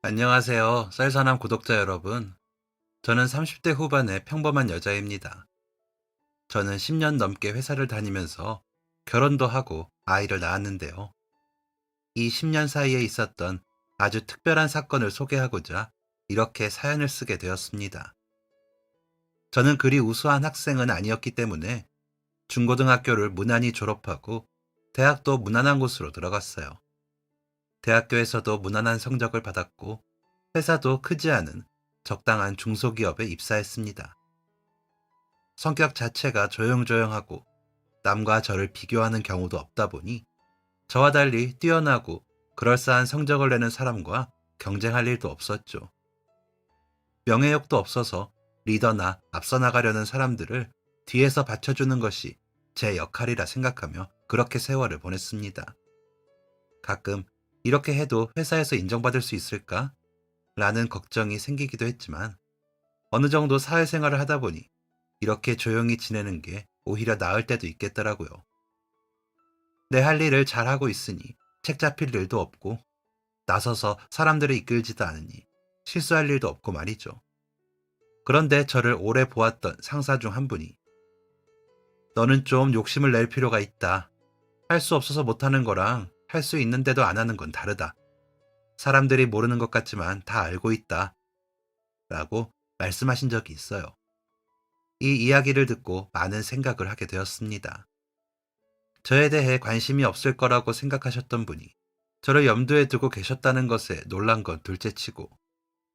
안녕하세요. 쌀사남 구독자 여러분. 저는 30대 후반의 평범한 여자입니다. 저는 10년 넘게 회사를 다니면서 결혼도 하고 아이를 낳았는데요. 이 10년 사이에 있었던 아주 특별한 사건을 소개하고자 이렇게 사연을 쓰게 되었습니다. 저는 그리 우수한 학생은 아니었기 때문에 중고등학교를 무난히 졸업하고 대학도 무난한 곳으로 들어갔어요. 대학교에서도 무난한 성적을 받았고 회사도 크지 않은 적당한 중소기업에 입사했습니다. 성격 자체가 조용조용하고 남과 저를 비교하는 경우도 없다 보니 저와 달리 뛰어나고 그럴싸한 성적을 내는 사람과 경쟁할 일도 없었죠. 명예욕도 없어서 리더나 앞서 나가려는 사람들을 뒤에서 받쳐주는 것이 제 역할이라 생각하며 그렇게 세월을 보냈습니다. 가끔 이렇게 해도 회사에서 인정받을 수 있을까? 라는 걱정이 생기기도 했지만 어느 정도 사회생활을 하다 보니 이렇게 조용히 지내는 게 오히려 나을 때도 있겠더라고요. 내 할 일을 잘하고 있으니 책 잡힐 일도 없고 나서서 사람들을 이끌지도 않으니 실수할 일도 없고 말이죠. 그런데 저를 오래 보았던 상사 중 한 분이 너는 좀 욕심을 낼 필요가 있다. 할 수 없어서 못하는 거랑 할 수 있는데도 안 하는 건 다르다. 사람들이 모르는 것 같지만 다 알고 있다. 라고 말씀하신 적이 있어요. 이 이야기를 듣고 많은 생각을 하게 되었습니다. 저에 대해 관심이 없을 거라고 생각하셨던 분이 저를 염두에 두고 계셨다는 것에 놀란 건 둘째치고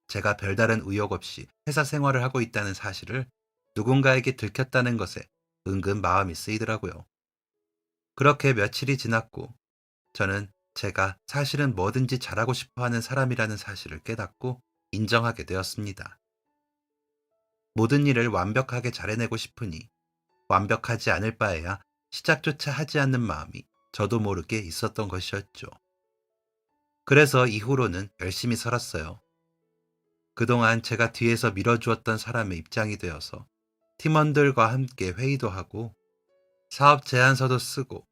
제가 별다른 의욕 없이 회사 생활을 하고 있다는 사실을 누군가에게 들켰다는 것에 은근 마음이 쓰이더라고요. 그렇게 며칠이 지났고 저는 제가 사실은 뭐든지 잘하고 싶어 하는 사람이라는 사실을 깨닫고 인정하게 되었습니다. 모든 일을 완벽하게 잘해내고 싶으니 완벽하지 않을 바에야 시작조차 하지 않는 마음이 저도 모르게 있었던 것이었죠. 그래서 이후로는 열심히 살았어요. 그동안 제가 뒤에서 밀어주었던 사람의 입장이 되어서 팀원들과 함께 회의도 하고 사업 제안서도 쓰고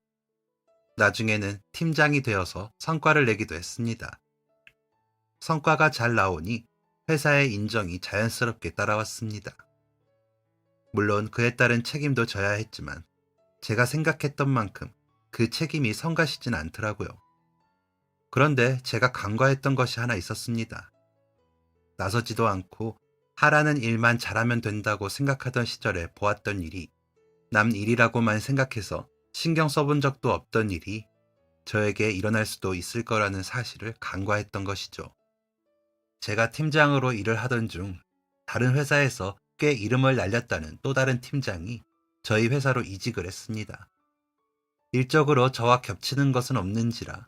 나중에는 팀장이 되어서 성과를 내기도 했습니다. 성과가 잘 나오니 회사의 인정이 자연스럽게 따라왔습니다. 물론 그에 따른 책임도 져야 했지만 제가 생각했던 만큼 그 책임이 성가시진 않더라고요. 그런데 제가 간과했던 것이 하나 있었습니다. 나서지도 않고 하라는 일만 잘하면 된다고 생각하던 시절에 보았던 일이 남 일이라고만 생각해서 신경 써본 적도 없던 일이 저에게 일어날 수도 있을 거라는 사실을 간과했던 것이죠. 제가 팀장으로 일을 하던 중 다른 회사에서 꽤 이름을 날렸다는 또 다른 팀장이 저희 회사로 이직을 했습니다. 일적으로 저와 겹치는 것은 없는지라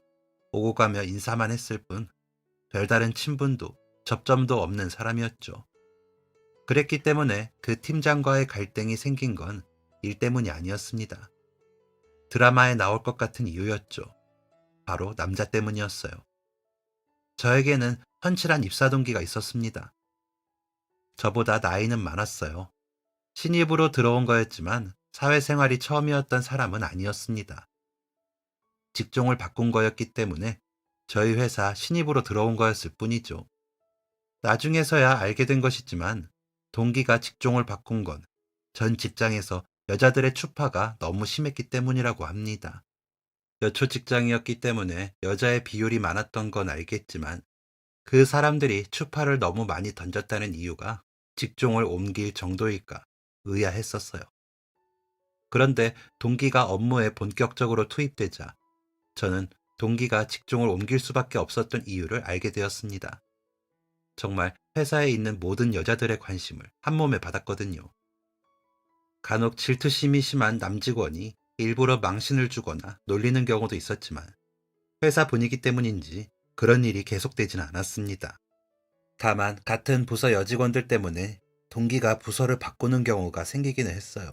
오고 가며 인사만 했을 뿐 별다른 친분도 접점도 없는 사람이었죠. 그랬기 때문에 그 팀장과의 갈등이 생긴 건 일 때문이 아니었습니다. 드라마에 나올 것 같은 이유였죠. 바로 남자 때문이었어요. 저에게는 헌칠한 입사 동기가 있었습니다. 저보다 나이는 많았어요. 신입으로 들어온 거였지만 사회생활이 처음이었던 사람은 아니었습니다. 직종을 바꾼 거였기 때문에 저희 회사 신입으로 들어온 거였을 뿐이죠. 나중에서야 알게 된 것이지만 동기가 직종을 바꾼 건 전 직장에서 여자들의 추파가 너무 심했기 때문이라고 합니다. 여초 직장이었기 때문에 여자의 비율이 많았던 건 알겠지만 그 사람들이 추파를 너무 많이 던졌다는 이유가 직종을 옮길 정도일까 의아했었어요. 그런데 동기가 업무에 본격적으로 투입되자 저는 동기가 직종을 옮길 수밖에 없었던 이유를 알게 되었습니다. 정말 회사에 있는 모든 여자들의 관심을 한 몸에 받았거든요. 간혹 질투심이 심한 남직원이 일부러 망신을 주거나 놀리는 경우도 있었지만 회사 분위기 때문인지 그런 일이 계속되지는 않았습니다. 다만 같은 부서 여직원들 때문에 동기가 부서를 바꾸는 경우가 생기기는 했어요.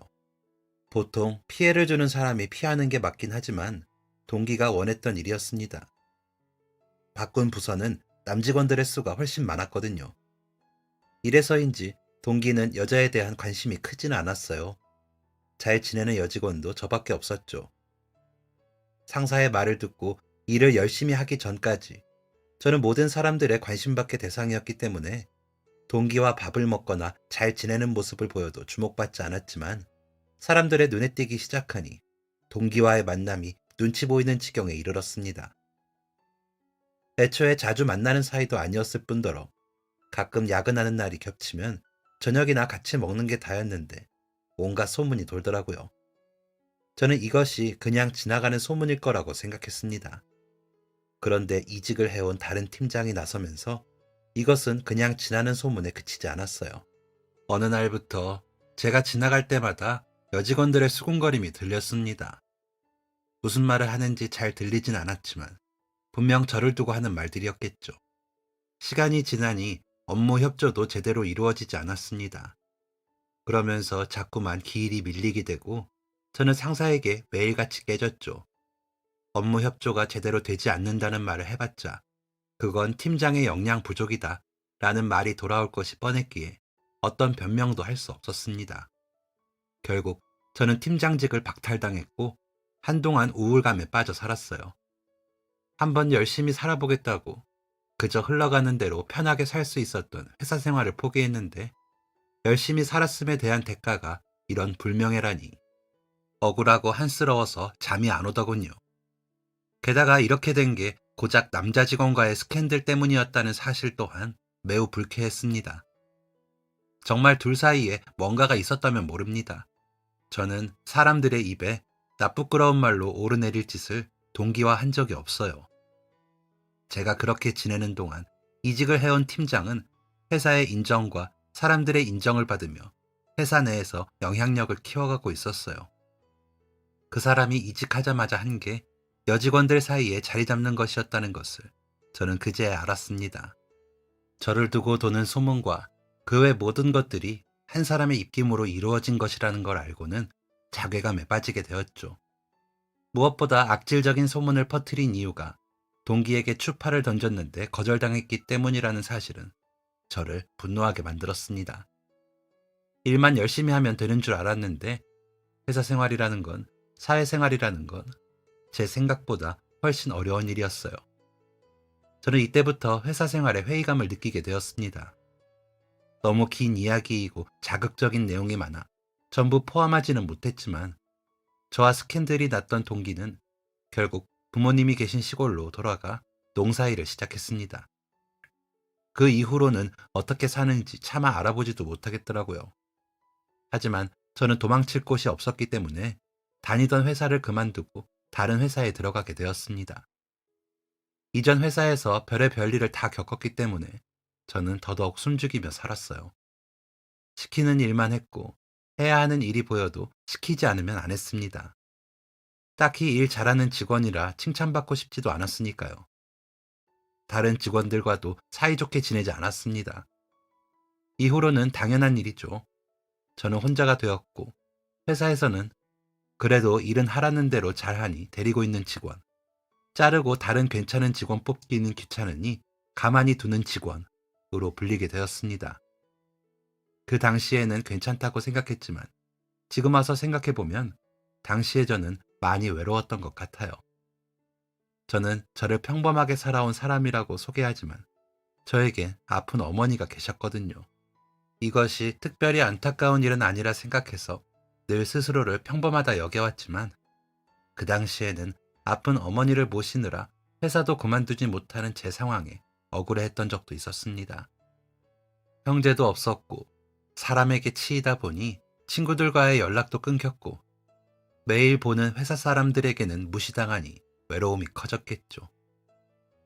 보통 피해를 주는 사람이 피하는 게 맞긴 하지만 동기가 원했던 일이었습니다. 바꾼 부서는 남직원들의 수가 훨씬 많았거든요. 이래서인지 동기는 여자에 대한 관심이 크지는 않았어요. 잘 지내는 여직원도 저밖에 없었죠. 상사의 말을 듣고 일을 열심히 하기 전까지 저는 모든 사람들의 관심받게 대상이었기 때문에 동기와 밥을 먹거나 잘 지내는 모습을 보여도 주목받지 않았지만 사람들의 눈에 띄기 시작하니 동기와의 만남이 눈치 보이는 지경에 이르렀습니다. 애초에 자주 만나는 사이도 아니었을 뿐더러 가끔 야근하는 날이 겹치면 저녁이나 같이 먹는 게 다였는데 온갖 소문이 돌더라고요. 저는 이것이 그냥 지나가는 소문일 거라고 생각했습니다. 그런데 이직을 해온 다른 팀장이 나서면서 이것은 그냥 지나는 소문에 그치지 않았어요. 어느 날부터 제가 지나갈 때마다 여직원들의 수군거림이 들렸습니다. 무슨 말을 하는지 잘 들리진 않았지만 분명 저를 두고 하는 말들이었겠죠. 시간이 지나니 업무 협조도 제대로 이루어지지 않았습니다. 그러면서 자꾸만 기일이 밀리게 되고 저는 상사에게 매일같이 깨졌죠. 업무 협조가 제대로 되지 않는다는 말을 해봤자 그건 팀장의 역량 부족이다 라는 말이 돌아올 것이 뻔했기에 어떤 변명도 할 수 없었습니다. 결국 저는 팀장직을 박탈당했고 한동안 우울감에 빠져 살았어요. 한번 열심히 살아보겠다고 그저 흘러가는 대로 편하게 살 수 있었던 회사 생활을 포기했는데 열심히 살았음에 대한 대가가 이런 불명예라니 억울하고 한스러워서 잠이 안 오더군요. 게다가 이렇게 된 게 고작 남자 직원과의 스캔들 때문이었다는 사실 또한 매우 불쾌했습니다. 정말 둘 사이에 뭔가가 있었다면 모릅니다. 저는 사람들의 입에 나쁘끄러운 말로 오르내릴 짓을 동기와 한 적이 없어요. 제가 그렇게 지내는 동안 이직을 해온 팀장은 회사의 인정과 사람들의 인정을 받으며 회사 내에서 영향력을 키워가고 있었어요. 그 사람이 이직하자마자 한 게 여직원들 사이에 자리 잡는 것이었다는 것을 저는 그제야 알았습니다. 저를 두고 도는 소문과 그 외 모든 것들이 한 사람의 입김으로 이루어진 것이라는 걸 알고는 자괴감에 빠지게 되었죠. 무엇보다 악질적인 소문을 퍼뜨린 이유가 동기에게 추파를 던졌는데 거절당했기 때문이라는 사실은 저를 분노하게 만들었습니다. 일만 열심히 하면 되는 줄 알았는데 회사 생활이라는 건, 사회생활이라는 건 제 생각보다 훨씬 어려운 일이었어요. 저는 이때부터 회사 생활에 회의감을 느끼게 되었습니다. 너무 긴 이야기이고 자극적인 내용이 많아 전부 포함하지는 못했지만 저와 스캔들이 났던 동기는 결국 부모님이 계신 시골로 돌아가 농사일을 시작했습니다. 그 이후로는 어떻게 사는지 차마 알아보지도 못하겠더라고요. 하지만 저는 도망칠 곳이 없었기 때문에 다니던 회사를 그만두고 다른 회사에 들어가게 되었습니다. 이전 회사에서 별의 일을 다 겪었기 때문에 저는 더더욱 숨죽이며 살았어요. 시키는 일만 했고 해야 하는 일이 보여도 시키지 않으면 안 했습니다. 딱히 일 잘하는 직원이라 칭찬받고 싶지도 않았으니까요. 다른 직원들과도 사이좋게 지내지 않았습니다. 이후로는 당연한 일이죠. 저는 혼자가 되었고 회사에서는 그래도 일은 하라는 대로 잘하니 데리고 있는 직원, 자르고 다른 괜찮은 직원 뽑기는 귀찮으니 가만히 두는 직원으로 불리게 되었습니다. 그 당시에는 괜찮다고 생각했지만 지금 와서 생각해보면 당시에 저는 많이 외로웠던 것 같아요. 저는 저를 평범하게 살아온 사람이라고 소개하지만 저에겐 아픈 어머니가 계셨거든요. 이것이 특별히 안타까운 일은 아니라 생각해서 늘 스스로를 평범하다 여겨왔지만 그 당시에는 아픈 어머니를 모시느라 회사도 그만두지 못하는 제 상황에 억울해했던 적도 있었습니다. 형제도 없었고 사람에게 치이다 보니 친구들과의 연락도 끊겼고 매일 보는 회사 사람들에게는 무시당하니 외로움이 커졌겠죠.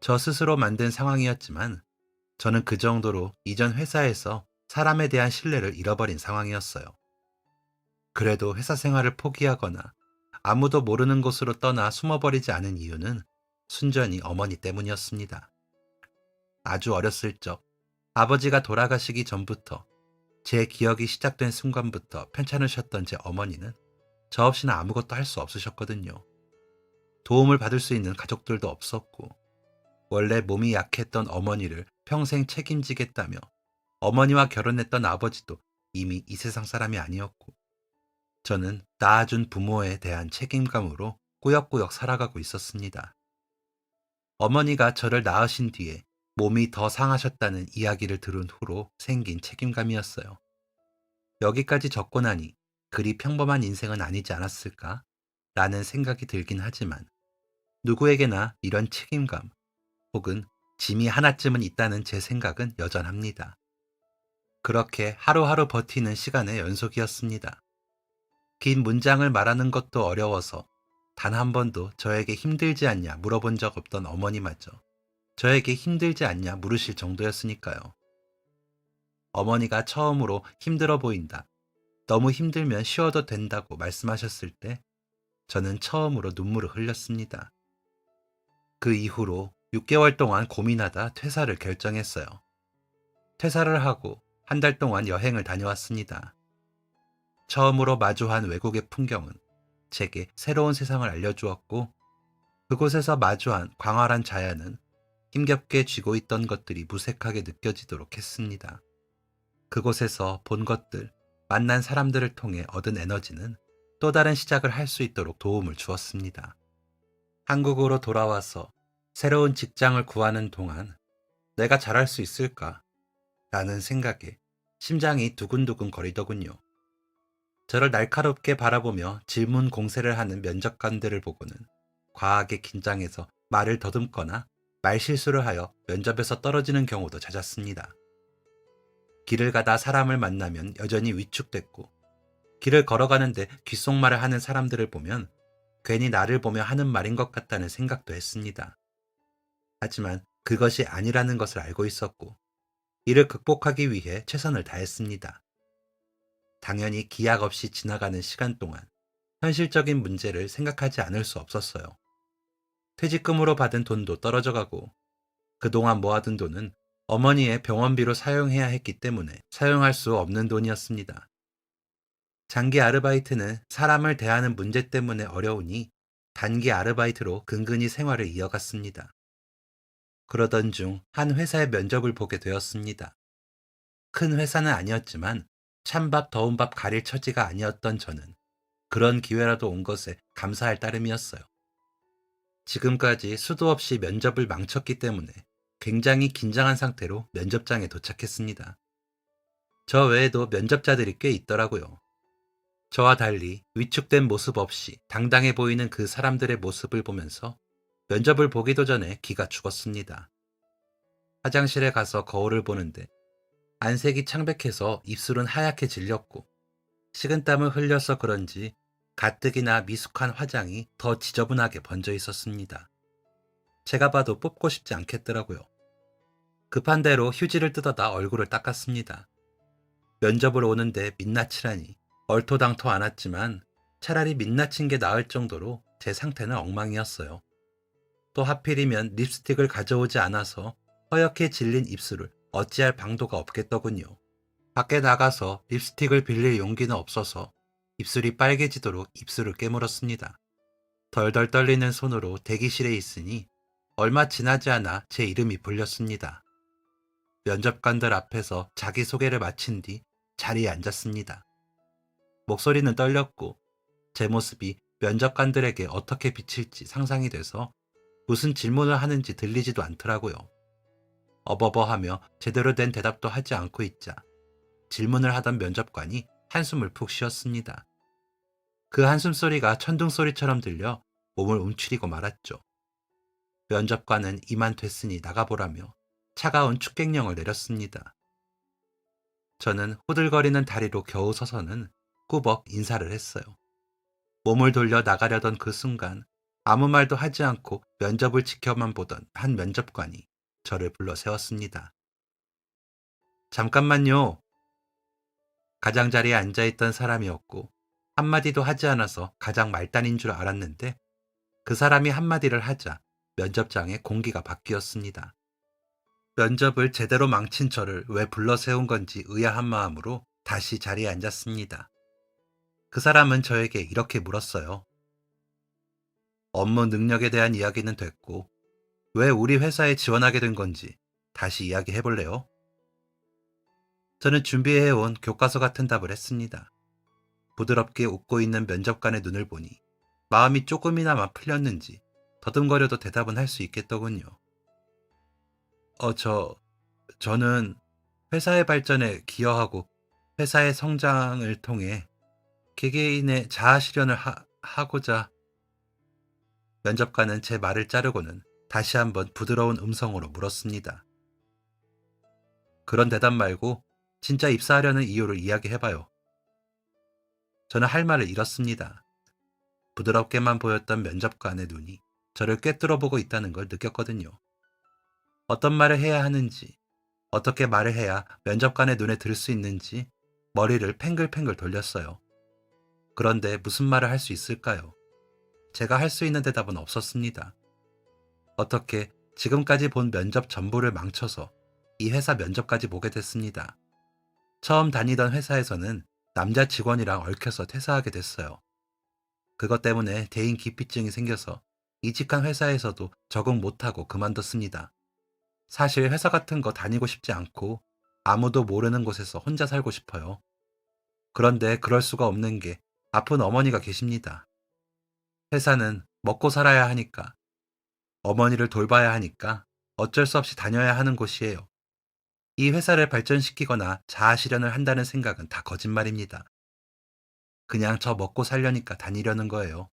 저 스스로 만든 상황이었지만 저는 그 정도로 이전 회사에서 사람에 대한 신뢰를 잃어버린 상황이었어요. 그래도 회사 생활을 포기하거나 아무도 모르는 곳으로 떠나 숨어버리지 않은 이유는 순전히 어머니 때문이었습니다. 아주 어렸을 적 아버지가 돌아가시기 전부터 제 기억이 시작된 순간부터 편찮으셨던 제 어머니는 저 없이는 아무것도 할 수 없으셨거든요. 도움을 받을 수 있는 가족들도 없었고 원래 몸이 약했던 어머니를 평생 책임지겠다며 어머니와 결혼했던 아버지도 이미 이 세상 사람이 아니었고 저는 낳아준 부모에 대한 책임감으로 꾸역꾸역 살아가고 있었습니다. 어머니가 저를 낳으신 뒤에 몸이 더 상하셨다는 이야기를 들은 후로 생긴 책임감이었어요. 여기까지 적고 나니 그리 평범한 인생은 아니지 않았을까? 라는 생각이 들긴 하지만 누구에게나 이런 책임감 혹은 짐이 하나쯤은 있다는 제 생각은 여전합니다. 그렇게 하루하루 버티는 시간의 연속이었습니다. 긴 문장을 말하는 것도 어려워서 단 한 번도 저에게 힘들지 않냐 물어본 적 없던 어머니마저 저에게 힘들지 않냐 물으실 정도였으니까요. 어머니가 처음으로 힘들어 보인다, 너무 힘들면 쉬어도 된다고 말씀하셨을 때 저는 처음으로 눈물을 흘렸습니다. 그 이후로 6개월 동안 고민하다 퇴사를 결정했어요. 퇴사를 하고 한 달 동안 여행을 다녀왔습니다. 처음으로 마주한 외국의 풍경은 제게 새로운 세상을 알려주었고 그곳에서 마주한 광활한 자연은 힘겹게 쥐고 있던 것들이 무색하게 느껴지도록 했습니다. 그곳에서 본 것들, 만난 사람들을 통해 얻은 에너지는 또 다른 시작을 할 수 있도록 도움을 주었습니다. 한국으로 돌아와서 새로운 직장을 구하는 동안 내가 잘할 수 있을까? 라는 생각에 심장이 두근두근 거리더군요. 저를 날카롭게 바라보며 질문 공세를 하는 면접관들을 보고는 과하게 긴장해서 말을 더듬거나 말실수를 하여 면접에서 떨어지는 경우도 잦았습니다. 길을 가다 사람을 만나면 여전히 위축됐고 길을 걸어가는데 귓속말을 하는 사람들을 보면 괜히 나를 보며 하는 말인 것 같다는 생각도 했습니다. 하지만 그것이 아니라는 것을 알고 있었고 이를 극복하기 위해 최선을 다했습니다. 당연히 기약 없이 지나가는 시간 동안 현실적인 문제를 생각하지 않을 수 없었어요. 퇴직금으로 받은 돈도 떨어져가고 그동안 모아둔 돈은 어머니의 병원비로 사용해야 했기 때문에 사용할 수 없는 돈이었습니다. 장기 아르바이트는 사람을 대하는 문제 때문에 어려우니 단기 아르바이트로 근근히 생활을 이어갔습니다. 그러던 중 한 회사의 면접을 보게 되었습니다. 큰 회사는 아니었지만 찬밥 더운 밥 가릴 처지가 아니었던 저는 그런 기회라도 온 것에 감사할 따름이었어요. 지금까지 수도 없이 면접을 망쳤기 때문에 굉장히 긴장한 상태로 면접장에 도착했습니다. 저 외에도 면접자들이 꽤 있더라고요. 저와 달리 위축된 모습 없이 당당해 보이는 그 사람들의 모습을 보면서 면접을 보기도 전에 기가 죽었습니다. 화장실에 가서 거울을 보는데 안색이 창백해서 입술은 하얗게 질렸고 식은땀을 흘려서 그런지 가뜩이나 미숙한 화장이 더 지저분하게 번져 있었습니다. 제가 봐도 뽑고 싶지 않겠더라고요. 급한 대로 휴지를 뜯어다 얼굴을 닦았습니다. 면접을 오는데 민낯이라니 얼토당토 않았지만 차라리 민낯인 게 나을 정도로 제 상태는 엉망이었어요. 또 하필이면 립스틱을 가져오지 않아서 허옇게 질린 입술을 어찌할 방도가 없겠더군요. 밖에 나가서 립스틱을 빌릴 용기는 없어서 입술이 빨개지도록 입술을 깨물었습니다. 덜덜 떨리는 손으로 대기실에 있으니 얼마 지나지 않아 제 이름이 불렸습니다. 면접관들 앞에서 자기소개를 마친 뒤 자리에 앉았습니다. 목소리는 떨렸고 제 모습이 면접관들에게 어떻게 비칠지 상상이 돼서 무슨 질문을 하는지 들리지도 않더라고요. 어버버하며 제대로 된 대답도 하지 않고 있자 질문을 하던 면접관이 한숨을 푹 쉬었습니다. 그 한숨 소리가 천둥 소리처럼 들려 몸을 움츠리고 말았죠. 면접관은 이만 됐으니 나가보라며 차가운 축객령을 내렸습니다. 저는 후들거리는 다리로 겨우 서서는 꾸벅 인사를 했어요. 몸을 돌려 나가려던 그 순간 아무 말도 하지 않고 면접을 지켜만 보던 한 면접관이 저를 불러 세웠습니다. 잠깐만요. 가장자리에 앉아있던 사람이었고 한마디도 하지 않아서 가장 말단인 줄 알았는데 그 사람이 한마디를 하자 면접장의 공기가 바뀌었습니다. 면접을 제대로 망친 저를 왜 불러 세운 건지 의아한 마음으로 다시 자리에 앉았습니다. 그 사람은 저에게 이렇게 물었어요. 업무 능력에 대한 이야기는 됐고 왜 우리 회사에 지원하게 된 건지 다시 이야기해 볼래요? 저는 준비해온 교과서 같은 답을 했습니다. 부드럽게 웃고 있는 면접관의 눈을 보니 마음이 조금이나마 풀렸는지 더듬거려도 대답은 할 수 있겠더군요. 어, 저는 회사의 발전에 기여하고 회사의 성장을 통해 개개인의 자아 실현을 하고자. 면접관은 제 말을 자르고는 다시 한번 부드러운 음성으로 물었습니다. 그런 대답 말고 진짜 입사하려는 이유를 이야기해봐요. 저는 할 말을 잃었습니다. 부드럽게만 보였던 면접관의 눈이 저를 꿰뚫어보고 있다는 걸 느꼈거든요. 어떤 말을 해야 하는지, 어떻게 말을 해야 면접관의 눈에 들 수 있는지 머리를 팽글팽글 돌렸어요. 그런데 무슨 말을 할 수 있을까요? 제가 할 수 있는 대답은 없었습니다. 어떻게 지금까지 본 면접 전부를 망쳐서 이 회사 면접까지 보게 됐습니다. 처음 다니던 회사에서는 남자 직원이랑 얽혀서 퇴사하게 됐어요. 그것 때문에 대인 기피증이 생겨서 이직한 회사에서도 적응 못하고 그만뒀습니다. 사실 회사 같은 거 다니고 싶지 않고 아무도 모르는 곳에서 혼자 살고 싶어요. 그런데 그럴 수가 없는 게 아픈 어머니가 계십니다. 회사는 먹고 살아야 하니까, 어머니를 돌봐야 하니까 어쩔 수 없이 다녀야 하는 곳이에요. 이 회사를 발전시키거나 자아 실현을 한다는 생각은 다 거짓말입니다. 그냥 저 먹고 살려니까 다니려는 거예요.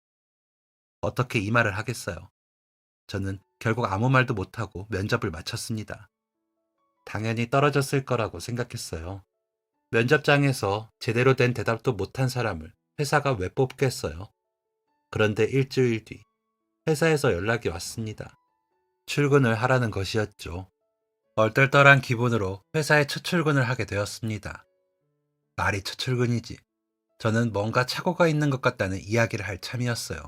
어떻게 이 말을 하겠어요? 저는 결국 아무 말도 못하고 면접을 마쳤습니다. 당연히 떨어졌을 거라고 생각했어요. 면접장에서 제대로 된 대답도 못한 사람을 회사가 왜 뽑겠어요? 그런데 일주일 뒤 회사에서 연락이 왔습니다. 출근을 하라는 것이었죠. 얼떨떨한 기분으로 회사에 첫 출근을 하게 되었습니다. 말이 첫 출근이지. 저는 뭔가 착오가 있는 것 같다는 이야기를 할 참이었어요.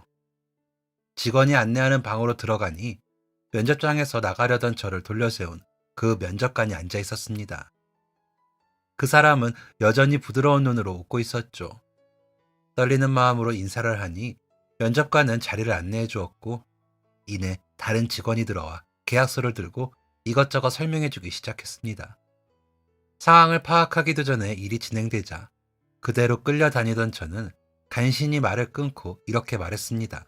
직원이 안내하는 방으로 들어가니 면접장에서 나가려던 저를 돌려세운 그 면접관이 앉아 있었습니다. 그 사람은 여전히 부드러운 눈으로 웃고 있었죠. 떨리는 마음으로 인사를 하니 면접관은 자리를 안내해 주었고, 이내 다른 직원이 들어와 계약서를 들고 이것저것 설명해 주기 시작했습니다. 상황을 파악하기도 전에 일이 진행되자 그대로 끌려다니던 저는 간신히 말을 끊고 이렇게 말했습니다.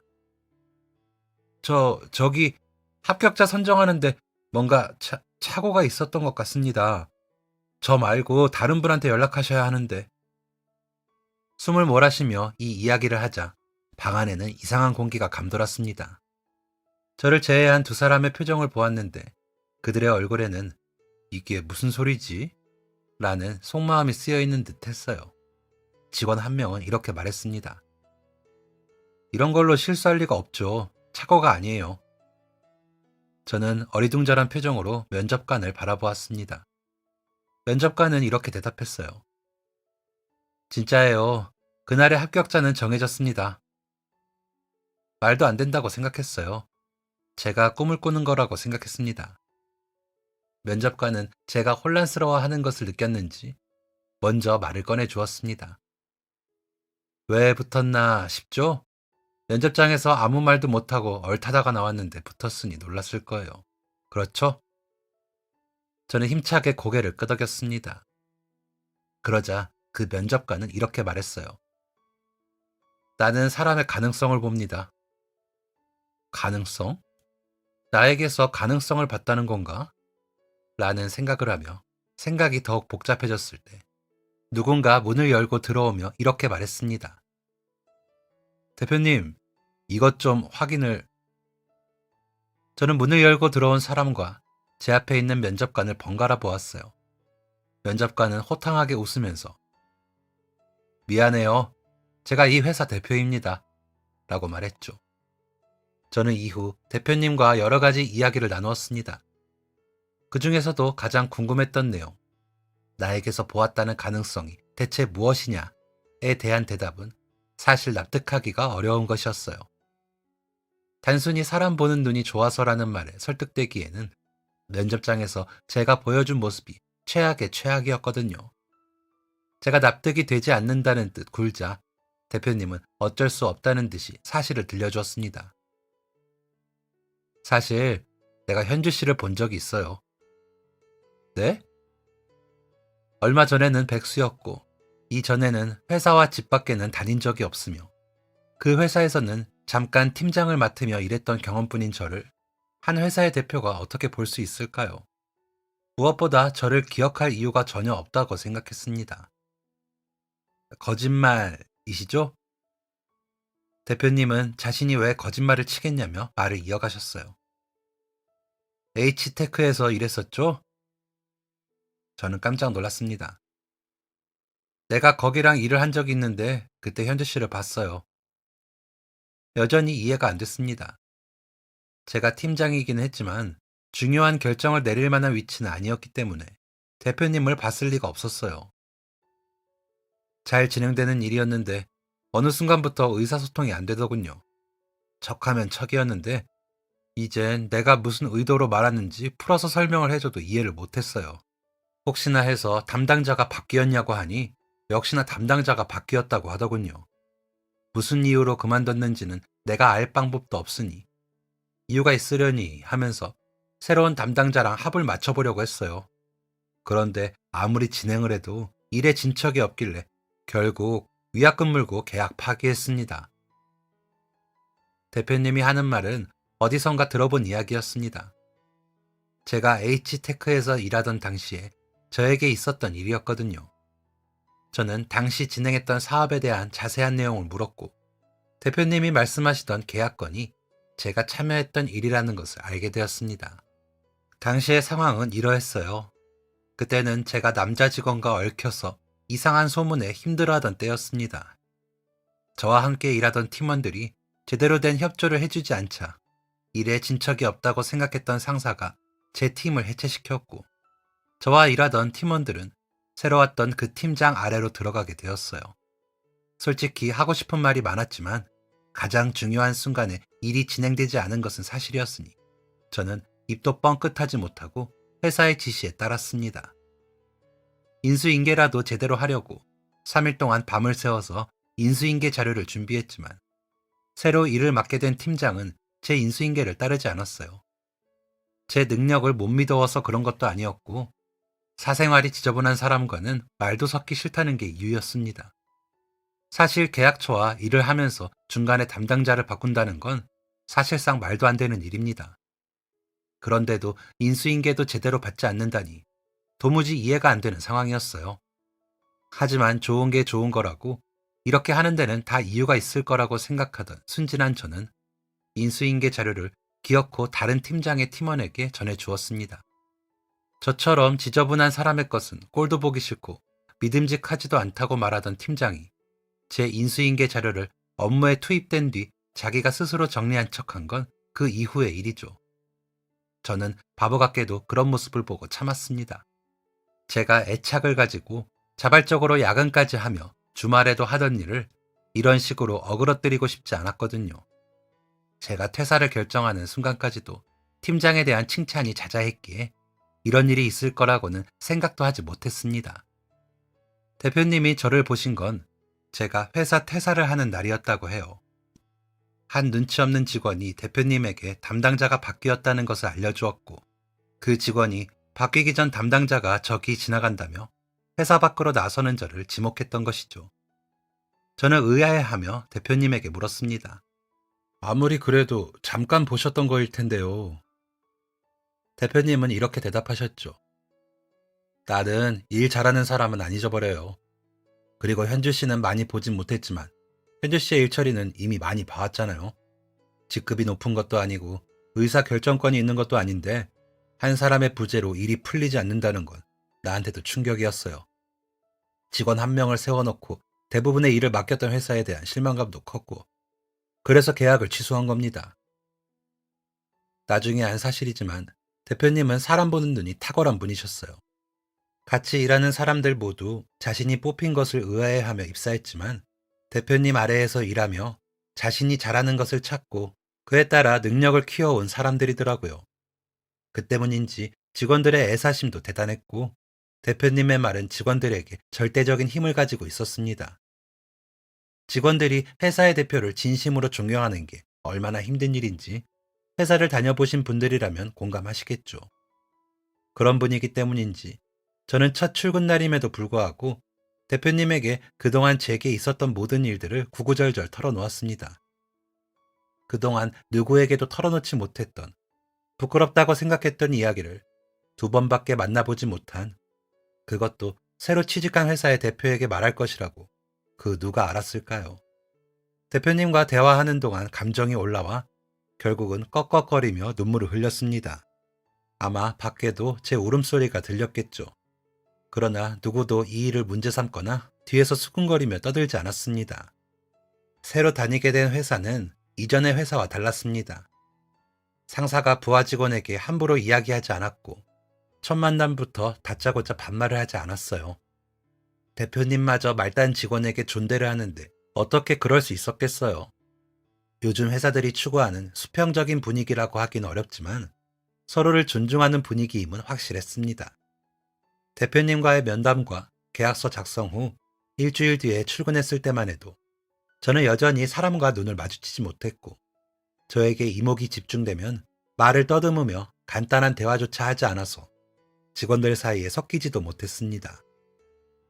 저기 합격자 선정하는데 뭔가 착오가 있었던 것 같습니다. 저 말고 다른 분한테 연락하셔야 하는데. 숨을 몰아쉬며 이 이야기를 하자 방 안에는 이상한 공기가 감돌았습니다. 저를 제외한 두 사람의 표정을 보았는데 그들의 얼굴에는 이게 무슨 소리지? 라는 속마음이 쓰여있는 듯 했어요. 직원 한 명은 이렇게 말했습니다. 이런 걸로 실수할 리가 없죠. 착오가 아니에요. 저는 어리둥절한 표정으로 면접관을 바라보았습니다. 면접관은 이렇게 대답했어요. 진짜예요. 그날의 합격자는 정해졌습니다. 말도 안 된다고 생각했어요. 제가 꿈을 꾸는 거라고 생각했습니다. 면접관은 제가 혼란스러워하는 것을 느꼈는지 먼저 말을 꺼내 주었습니다. 왜 붙었나 싶죠? 면접장에서 아무 말도 못하고 얼타다가 나왔는데 붙었으니 놀랐을 거예요. 그렇죠? 저는 힘차게 고개를 끄덕였습니다. 그러자 그 면접관은 이렇게 말했어요. 나는 사람의 가능성을 봅니다. 가능성? 나에게서 가능성을 봤다는 건가? 라는 생각을 하며 생각이 더욱 복잡해졌을 때 누군가 문을 열고 들어오며 이렇게 말했습니다. 대표님, 이것 좀 확인을. 저는 문을 열고 들어온 사람과 제 앞에 있는 면접관을 번갈아 보았어요. 면접관은 호탕하게 웃으면서 미안해요. 제가 이 회사 대표입니다. 라고 말했죠. 저는 이후 대표님과 여러 가지 이야기를 나누었습니다. 그 중에서도 가장 궁금했던 내용, 나에게서 보았다는 가능성이 대체 무엇이냐에 대한 대답은 사실 납득하기가 어려운 것이었어요. 단순히 사람 보는 눈이 좋아서라는 말에 설득되기에는 면접장에서 제가 보여준 모습이 최악의 최악이었거든요. 제가 납득이 되지 않는다는 듯 굴자 대표님은 어쩔 수 없다는 듯이 사실을 들려주었습니다. 사실 내가 현주 씨를 본 적이 있어요. 네? 얼마 전에는 백수였고 이전에는 회사와 집 밖에는 다닌 적이 없으며 그 회사에서는 잠깐 팀장을 맡으며 일했던 경험뿐인 저를 한 회사의 대표가 어떻게 볼 수 있을까요? 무엇보다 저를 기억할 이유가 전혀 없다고 생각했습니다. 거짓말이시죠? 대표님은 자신이 왜 거짓말을 치겠냐며 말을 이어가셨어요. H테크에서 일했었죠? 저는 깜짝 놀랐습니다. 내가 거기랑 일을 한 적이 있는데 그때 현주 씨를 봤어요. 여전히 이해가 안 됐습니다. 제가 팀장이기는 했지만 중요한 결정을 내릴 만한 위치는 아니었기 때문에 대표님을 봤을 리가 없었어요. 잘 진행되는 일이었는데 어느 순간부터 의사소통이 안 되더군요. 척하면 척이었는데 이젠 내가 무슨 의도로 말하는지 풀어서 설명을 해줘도 이해를 못했어요. 혹시나 해서 담당자가 바뀌었냐고 하니 역시나 담당자가 바뀌었다고 하더군요. 무슨 이유로 그만뒀는지는 내가 알 방법도 없으니 이유가 있으려니 하면서 새로운 담당자랑 합을 맞춰보려고 했어요. 그런데 아무리 진행을 해도 일에 진척이 없길래 결국 위약금 물고 계약 파기했습니다. 대표님이 하는 말은 어디선가 들어본 이야기였습니다. 제가 H테크에서 일하던 당시에 저에게 있었던 일이었거든요. 저는 당시 진행했던 사업에 대한 자세한 내용을 물었고 대표님이 말씀하시던 계약건이 제가 참여했던 일이라는 것을 알게 되었습니다. 당시의 상황은 이러했어요. 그때는 제가 남자 직원과 얽혀서 이상한 소문에 힘들어하던 때였습니다. 저와 함께 일하던 팀원들이 제대로 된 협조를 해주지 않자 일에 진척이 없다고 생각했던 상사가 제 팀을 해체시켰고 저와 일하던 팀원들은 새로 왔던 그 팀장 아래로 들어가게 되었어요. 솔직히 하고 싶은 말이 많았지만 가장 중요한 순간에 일이 진행되지 않은 것은 사실이었으니 저는 입도 뻥끗하지 못하고 회사의 지시에 따랐습니다. 인수인계라도 제대로 하려고 3일 동안 밤을 새워서 인수인계 자료를 준비했지만 새로 일을 맡게 된 팀장은 제 인수인계를 따르지 않았어요. 제 능력을 못 믿어서 그런 것도 아니었고 사생활이 지저분한 사람과는 말도 섞기 싫다는 게 이유였습니다. 사실 계약처와 일을 하면서 중간에 담당자를 바꾼다는 건 사실상 말도 안 되는 일입니다. 그런데도 인수인계도 제대로 받지 않는다니 도무지 이해가 안 되는 상황이었어요. 하지만 좋은 게 좋은 거라고 이렇게 하는 데는 다 이유가 있을 거라고 생각하던 순진한 저는 인수인계 자료를 기어코 다른 팀장의 팀원에게 전해주었습니다. 저처럼 지저분한 사람의 것은 꼴도 보기 싫고 믿음직하지도 않다고 말하던 팀장이 제 인수인계 자료를 업무에 투입된 뒤 자기가 스스로 정리한 척한 건 그 이후의 일이죠. 저는 바보 같게도 그런 모습을 보고 참았습니다. 제가 애착을 가지고 자발적으로 야근까지 하며 주말에도 하던 일을 이런 식으로 어그러뜨리고 싶지 않았거든요. 제가 퇴사를 결정하는 순간까지도 팀장에 대한 칭찬이 자자했기에 이런 일이 있을 거라고는 생각도 하지 못했습니다. 대표님이 저를 보신 건 제가 회사 퇴사를 하는 날이었다고 해요. 한 눈치 없는 직원이 대표님에게 담당자가 바뀌었다는 것을 알려주었고 그 직원이 바뀌기 전 담당자가 저기 지나간다며 회사 밖으로 나서는 저를 지목했던 것이죠. 저는 의아해하며 대표님에게 물었습니다. 아무리 그래도 잠깐 보셨던 거일 텐데요. 대표님은 이렇게 대답하셨죠. 나는 일 잘하는 사람은 안 잊어버려요. 그리고 현주 씨는 많이 보진 못했지만 현주 씨의 일 처리는 이미 많이 봐왔잖아요. 직급이 높은 것도 아니고 의사 결정권이 있는 것도 아닌데 한 사람의 부재로 일이 풀리지 않는다는 건 나한테도 충격이었어요. 직원 한 명을 세워놓고 대부분의 일을 맡겼던 회사에 대한 실망감도 컸고 그래서 계약을 취소한 겁니다. 나중에 안 사실이지만 대표님은 사람 보는 눈이 탁월한 분이셨어요. 같이 일하는 사람들 모두 자신이 뽑힌 것을 의아해하며 입사했지만 대표님 아래에서 일하며 자신이 잘하는 것을 찾고 그에 따라 능력을 키워온 사람들이더라고요. 그 때문인지 직원들의 애사심도 대단했고 대표님의 말은 직원들에게 절대적인 힘을 가지고 있었습니다. 직원들이 회사의 대표를 진심으로 존경하는 게 얼마나 힘든 일인지 회사를 다녀보신 분들이라면 공감하시겠죠. 그런 분위기 때문인지 저는 첫 출근 날임에도 불구하고 대표님에게 그동안 제게 있었던 모든 일들을 구구절절 털어놓았습니다. 그동안 누구에게도 털어놓지 못했던 부끄럽다고 생각했던 이야기를 두 번밖에 만나보지 못한, 그것도 새로 취직한 회사의 대표에게 말할 것이라고 그 누가 알았을까요? 대표님과 대화하는 동안 감정이 올라와 결국은 꺽꺽거리며 눈물을 흘렸습니다. 아마 밖에도 제 울음소리가 들렸겠죠. 그러나 누구도 이 일을 문제 삼거나 뒤에서 수군거리며 떠들지 않았습니다. 새로 다니게 된 회사는 이전의 회사와 달랐습니다. 상사가 부하 직원에게 함부로 이야기하지 않았고 첫 만남부터 다짜고짜 반말을 하지 않았어요. 대표님마저 말단 직원에게 존대를 하는데 어떻게 그럴 수 있었겠어요. 요즘 회사들이 추구하는 수평적인 분위기라고 하긴 어렵지만 서로를 존중하는 분위기임은 확실했습니다. 대표님과의 면담과 계약서 작성 후 일주일 뒤에 출근했을 때만 해도 저는 여전히 사람과 눈을 마주치지 못했고, 저에게 이목이 집중되면 말을 떠듬으며 간단한 대화조차 하지 않아서 직원들 사이에 섞이지도 못했습니다.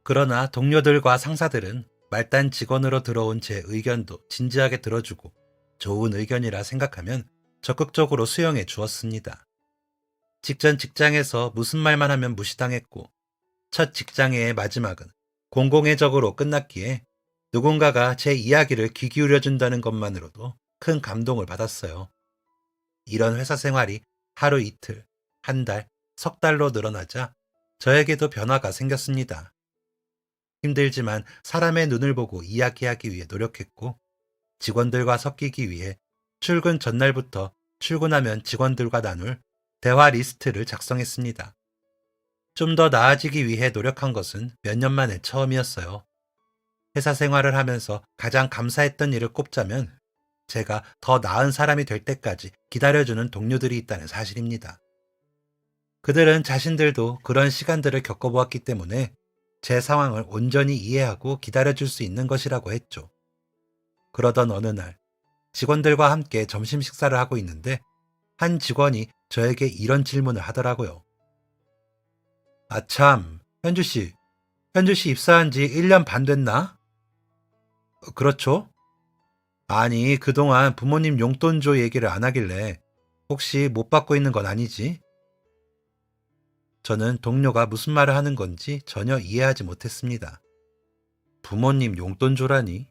그러나 동료들과 상사들은 말단 직원으로 들어온 제 의견도 진지하게 들어주고 좋은 의견이라 생각하면 적극적으로 수용해 주었습니다. 직전 직장에서 무슨 말만 하면 무시당했고 첫 직장의 마지막은 공공의적으로 끝났기에 누군가가 제 이야기를 귀 기울여준다는 것만으로도 큰 감동을 받았어요. 이런 회사 생활이 하루 이틀, 한 달, 석 달로 늘어나자 저에게도 변화가 생겼습니다. 힘들지만 사람의 눈을 보고 이야기하기 위해 노력했고, 직원들과 섞이기 위해 출근 전날부터 출근하면 직원들과 나눌 대화 리스트를 작성했습니다. 좀 더 나아지기 위해 노력한 것은 몇 년 만에 처음이었어요. 회사 생활을 하면서 가장 감사했던 일을 꼽자면 제가 더 나은 사람이 될 때까지 기다려주는 동료들이 있다는 사실입니다. 그들은 자신들도 그런 시간들을 겪어보았기 때문에 제 상황을 온전히 이해하고 기다려줄 수 있는 것이라고 했죠. 그러던 어느 날 직원들과 함께 점심 식사를 하고 있는데 한 직원이 저에게 이런 질문을 하더라고요. 아 참, 현주 씨 입사한 지 1년 반 됐나? 그렇죠? 아니, 그동안 부모님 용돈조 얘기를 안 하길래 혹시 못 받고 있는 건 아니지? 저는 동료가 무슨 말을 하는 건지 전혀 이해하지 못했습니다. 부모님 용돈조라니?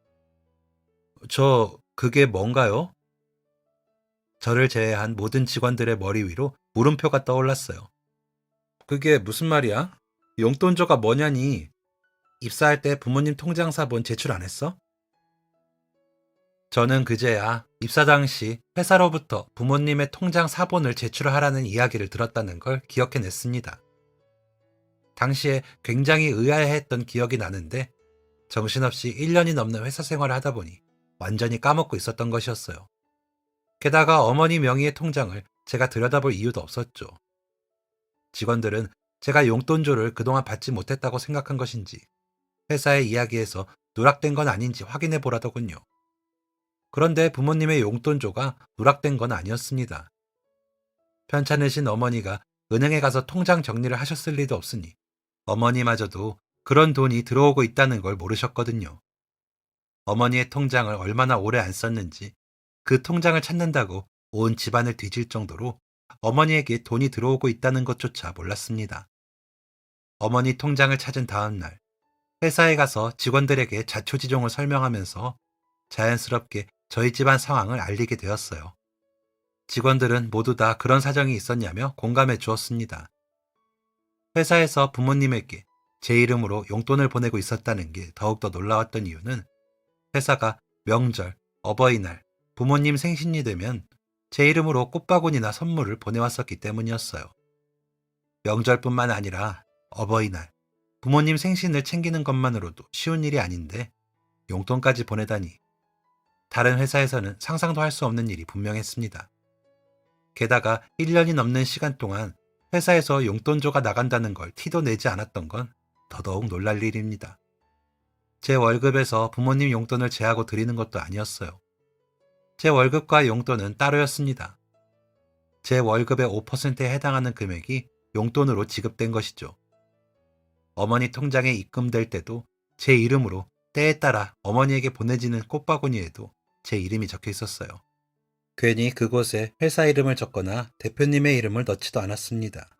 그게 뭔가요? 저를 제외한 모든 직원들의 머리 위로 물음표가 떠올랐어요. 그게 무슨 말이야? 용돈조가 뭐냐니? 입사할 때 부모님 통장 사본 제출 안 했어? 저는 그제야 입사 당시 회사로부터 부모님의 통장 사본을 제출하라는 이야기를 들었다는 걸 기억해냈습니다. 당시에 굉장히 의아해했던 기억이 나는데 정신없이 1년이 넘는 회사 생활을 하다 보니 완전히 까먹고 있었던 것이었어요. 게다가 어머니 명의의 통장을 제가 들여다볼 이유도 없었죠. 직원들은 제가 용돈조를 그동안 받지 못했다고 생각한 것인지 회사의 이야기에서 누락된 건 아닌지 확인해 보라더군요. 그런데 부모님의 용돈조가 누락된 건 아니었습니다. 편찮으신 어머니가 은행에 가서 통장 정리를 하셨을 리도 없으니 어머니마저도 그런 돈이 들어오고 있다는 걸 모르셨거든요. 어머니의 통장을 얼마나 오래 안 썼는지 그 통장을 찾는다고 온 집안을 뒤질 정도로 어머니에게 돈이 들어오고 있다는 것조차 몰랐습니다. 어머니 통장을 찾은 다음 날 회사에 가서 직원들에게 자초지종을 설명하면서 자연스럽게 저희 집안 상황을 알리게 되었어요. 직원들은 모두 다 그런 사정이 있었냐며 공감해 주었습니다. 회사에서 부모님에게 제 이름으로 용돈을 보내고 있었다는 게 더욱더 놀라웠던 이유는 회사가 명절, 어버이날, 부모님 생신이 되면 제 이름으로 꽃바구니나 선물을 보내왔었기 때문이었어요. 명절뿐만 아니라 어버이날, 부모님 생신을 챙기는 것만으로도 쉬운 일이 아닌데 용돈까지 보내다니, 다른 회사에서는 상상도 할 수 없는 일이 분명했습니다. 게다가 1년이 넘는 시간 동안 회사에서 용돈조가 나간다는 걸 티도 내지 않았던 건 더더욱 놀랄 일입니다. 제 월급에서 부모님 용돈을 제하고 드리는 것도 아니었어요. 제 월급과 용돈은 따로였습니다. 제 월급의 5%에 해당하는 금액이 용돈으로 지급된 것이죠. 어머니 통장에 입금될 때도 제 이름으로 때에 따라 어머니에게 보내지는 꽃바구니에도 제 이름이 적혀 있었어요. 괜히 그곳에 회사 이름을 적거나 대표님의 이름을 넣지도 않았습니다.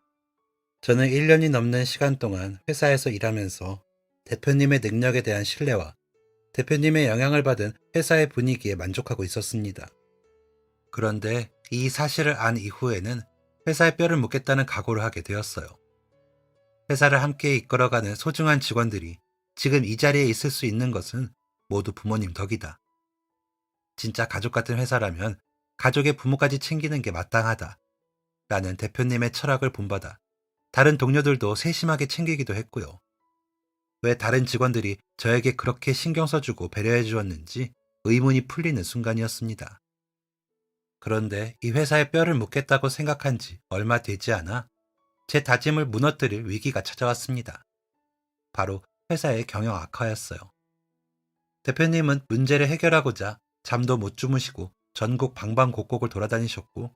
저는 1년이 넘는 시간 동안 회사에서 일하면서 대표님의 능력에 대한 신뢰와 대표님의 영향을 받은 회사의 분위기에 만족하고 있었습니다. 그런데 이 사실을 안 이후에는 회사에 뼈를 묻겠다는 각오를 하게 되었어요. 회사를 함께 이끌어가는 소중한 직원들이 지금 이 자리에 있을 수 있는 것은 모두 부모님 덕이다. 진짜 가족 같은 회사라면 가족의 부모까지 챙기는 게 마땅하다. 라는 대표님의 철학을 본받아 다른 동료들도 세심하게 챙기기도 했고요. 왜 다른 직원들이 저에게 그렇게 신경 써주고 배려해 주었는지 의문이 풀리는 순간이었습니다. 그런데 이 회사에 뼈를 묻겠다고 생각한 지 얼마 되지 않아 제 다짐을 무너뜨릴 위기가 찾아왔습니다. 바로 회사의 경영 악화였어요. 대표님은 문제를 해결하고자 잠도 못 주무시고 전국 방방곡곡을 돌아다니셨고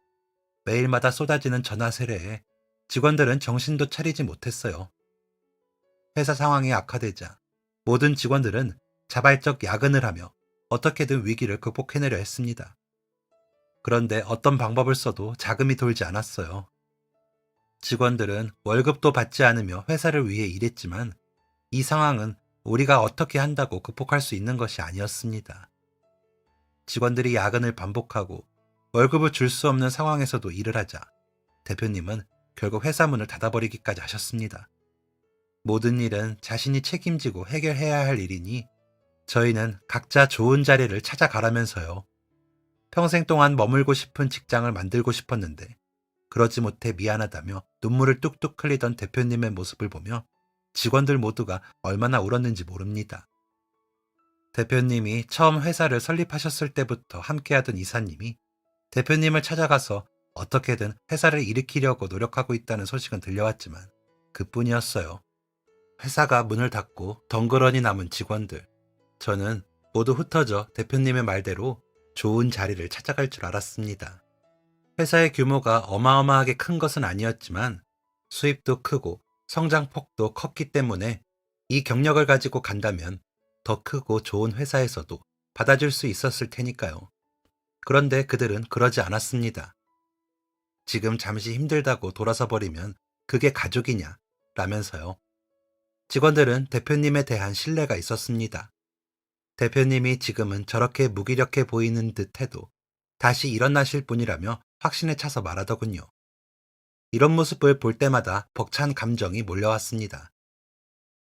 매일마다 쏟아지는 전화 세례에 직원들은 정신도 차리지 못했어요. 회사 상황이 악화되자 모든 직원들은 자발적 야근을 하며 어떻게든 위기를 극복해내려 했습니다. 그런데 어떤 방법을 써도 자금이 돌지 않았어요. 직원들은 월급도 받지 않으며 회사를 위해 일했지만 이 상황은 우리가 어떻게 한다고 극복할 수 있는 것이 아니었습니다. 직원들이 야근을 반복하고 월급을 줄 수 없는 상황에서도 일을 하자 대표님은 결국 회사 문을 닫아버리기까지 하셨습니다. 모든 일은 자신이 책임지고 해결해야 할 일이니 저희는 각자 좋은 자리를 찾아가라면서요. 평생 동안 머물고 싶은 직장을 만들고 싶었는데 그러지 못해 미안하다며 눈물을 뚝뚝 흘리던 대표님의 모습을 보며 직원들 모두가 얼마나 울었는지 모릅니다. 대표님이 처음 회사를 설립하셨을 때부터 함께하던 이사님이 대표님을 찾아가서 어떻게든 회사를 일으키려고 노력하고 있다는 소식은 들려왔지만 그뿐이었어요. 회사가 문을 닫고 덩그러니 남은 직원들. 저는 모두 흩어져 대표님의 말대로 좋은 자리를 찾아갈 줄 알았습니다. 회사의 규모가 어마어마하게 큰 것은 아니었지만 수입도 크고 성장폭도 컸기 때문에 이 경력을 가지고 간다면 더 크고 좋은 회사에서도 받아줄 수 있었을 테니까요. 그런데 그들은 그러지 않았습니다. 지금 잠시 힘들다고 돌아서 버리면 그게 가족이냐? 라면서요. 직원들은 대표님에 대한 신뢰가 있었습니다. 대표님이 지금은 저렇게 무기력해 보이는 듯 해도 다시 일어나실 분이라며 확신에 차서 말하더군요. 이런 모습을 볼 때마다 벅찬 감정이 몰려왔습니다.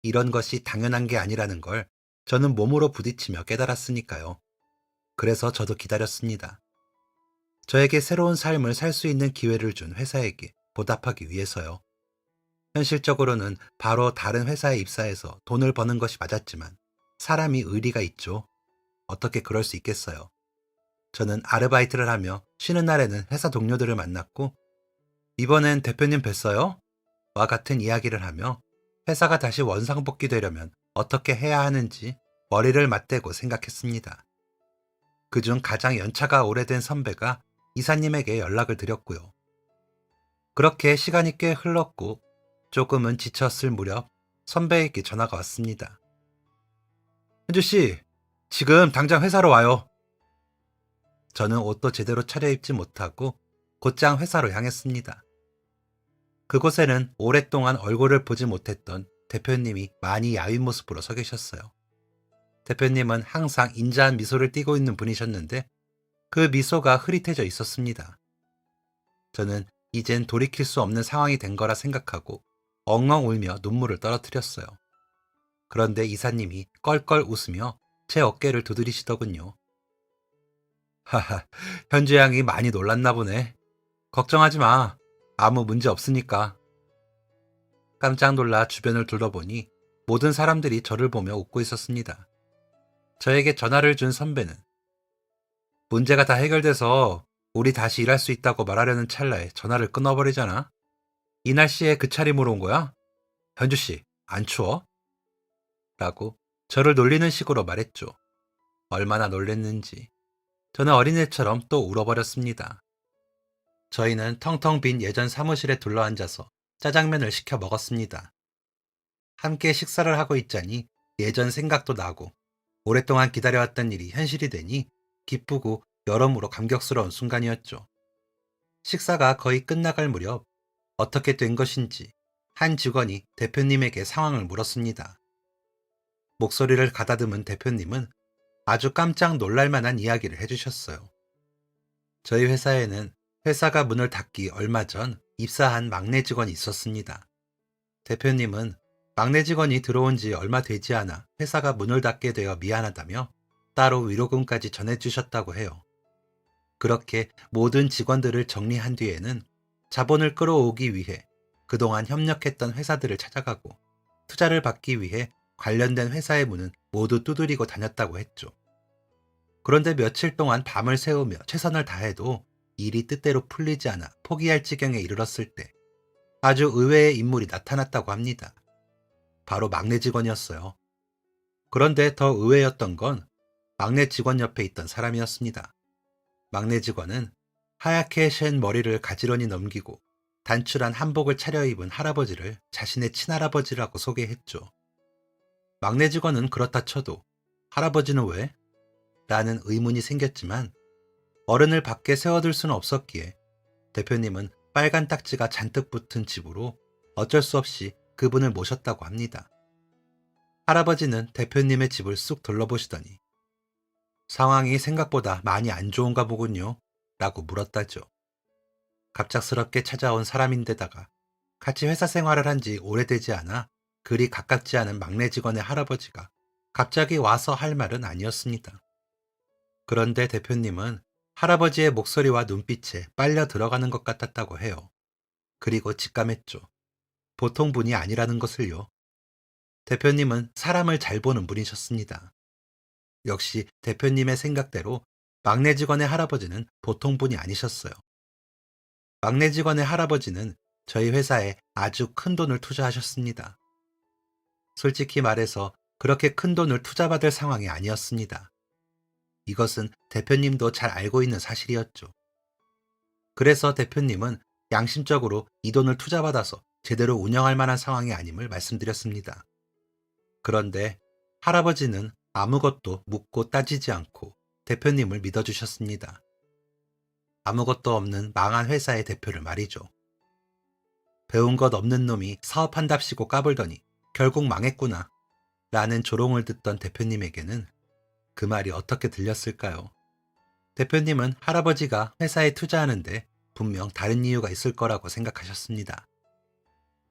이런 것이 당연한 게 아니라는 걸 저는 몸으로 부딪히며 깨달았으니까요. 그래서 저도 기다렸습니다. 저에게 새로운 삶을 살 수 있는 기회를 준 회사에게 보답하기 위해서요. 현실적으로는 바로 다른 회사에 입사해서 돈을 버는 것이 맞았지만 사람이 의리가 있죠. 어떻게 그럴 수 있겠어요. 저는 아르바이트를 하며 쉬는 날에는 회사 동료들을 만났고 이번엔 대표님 뵀어요? 와 같은 이야기를 하며 회사가 다시 원상복귀 되려면 어떻게 해야 하는지 머리를 맞대고 생각했습니다. 그중 가장 연차가 오래된 선배가 이사님에게 연락을 드렸고요. 그렇게 시간이 꽤 흘렀고 조금은 지쳤을 무렵 선배에게 전화가 왔습니다. 현주 씨, 지금 당장 회사로 와요. 저는 옷도 제대로 차려입지 못하고 곧장 회사로 향했습니다. 그곳에는 오랫동안 얼굴을 보지 못했던 대표님이 많이 야윈 모습으로 서 계셨어요. 대표님은 항상 인자한 미소를 띠고 있는 분이셨는데 그 미소가 흐릿해져 있었습니다. 저는 이젠 돌이킬 수 없는 상황이 된 거라 생각하고 엉엉 울며 눈물을 떨어뜨렸어요. 그런데 이사님이 껄껄 웃으며 제 어깨를 두드리시더군요. 하하, 현주 양이 많이 놀랐나 보네. 걱정하지 마. 아무 문제 없으니까. 깜짝 놀라 주변을 둘러보니 모든 사람들이 저를 보며 웃고 있었습니다. 저에게 전화를 준 선배는 문제가 다 해결돼서 우리 다시 일할 수 있다고 말하려는 찰나에 전화를 끊어버리잖아. 이 날씨에 그 차림으로 온 거야? 현주 씨, 안 추워? 라고 저를 놀리는 식으로 말했죠. 얼마나 놀랬는지. 저는 어린애처럼 또 울어버렸습니다. 저희는 텅텅 빈 예전 사무실에 둘러앉아서 짜장면을 시켜 먹었습니다. 함께 식사를 하고 있자니 예전 생각도 나고 오랫동안 기다려왔던 일이 현실이 되니 기쁘고 여러모로 감격스러운 순간이었죠. 식사가 거의 끝나갈 무렵 어떻게 된 것인지 한 직원이 대표님에게 상황을 물었습니다. 목소리를 가다듬은 대표님은 아주 깜짝 놀랄 만한 이야기를 해주셨어요. 저희 회사에는 회사가 문을 닫기 얼마 전 입사한 막내 직원이 있었습니다. 대표님은 막내 직원이 들어온 지 얼마 되지 않아 회사가 문을 닫게 되어 미안하다며 따로 위로금까지 전해주셨다고 해요. 그렇게 모든 직원들을 정리한 뒤에는 자본을 끌어오기 위해 그동안 협력했던 회사들을 찾아가고 투자를 받기 위해 관련된 회사의 문은 모두 두드리고 다녔다고 했죠. 그런데 며칠 동안 밤을 새우며 최선을 다해도 일이 뜻대로 풀리지 않아 포기할 지경에 이르렀을 때 아주 의외의 인물이 나타났다고 합니다. 바로 막내 직원이었어요. 그런데 더 의외였던 건 막내 직원 옆에 있던 사람이었습니다. 막내 직원은 하얗게 샌 머리를 가지런히 넘기고 단출한 한복을 차려입은 할아버지를 자신의 친할아버지라고 소개했죠. 막내 직원은 그렇다 쳐도 할아버지는 왜? 라는 의문이 생겼지만 어른을 밖에 세워둘 수는 없었기에 대표님은 빨간 딱지가 잔뜩 붙은 집으로 어쩔 수 없이 그분을 모셨다고 합니다. 할아버지는 대표님의 집을 쑥 둘러보시더니 상황이 생각보다 많이 안 좋은가 보군요. 라고 물었다죠. 갑작스럽게 찾아온 사람인데다가 같이 회사 생활을 한 지 오래되지 않아 그리 가깝지 않은 막내 직원의 할아버지가 갑자기 와서 할 말은 아니었습니다. 그런데 대표님은 할아버지의 목소리와 눈빛에 빨려 들어가는 것 같았다고 해요. 그리고 직감했죠. 보통 분이 아니라는 것을요. 대표님은 사람을 잘 보는 분이셨습니다. 역시 대표님의 생각대로 막내 직원의 할아버지는 보통 분이 아니셨어요. 막내 직원의 할아버지는 저희 회사에 아주 큰 돈을 투자하셨습니다. 솔직히 말해서 그렇게 큰 돈을 투자받을 상황이 아니었습니다. 이것은 대표님도 잘 알고 있는 사실이었죠. 그래서 대표님은 양심적으로 이 돈을 투자받아서 제대로 운영할 만한 상황이 아님을 말씀드렸습니다. 그런데 할아버지는 아무것도 묻고 따지지 않고 대표님을 믿어주셨습니다. 아무것도 없는 망한 회사의 대표를 말이죠. 배운 것 없는 놈이 사업한답시고 까불더니 결국 망했구나 라는 조롱을 듣던 대표님에게는 그 말이 어떻게 들렸을까요? 대표님은 할아버지가 회사에 투자하는데 분명 다른 이유가 있을 거라고 생각하셨습니다.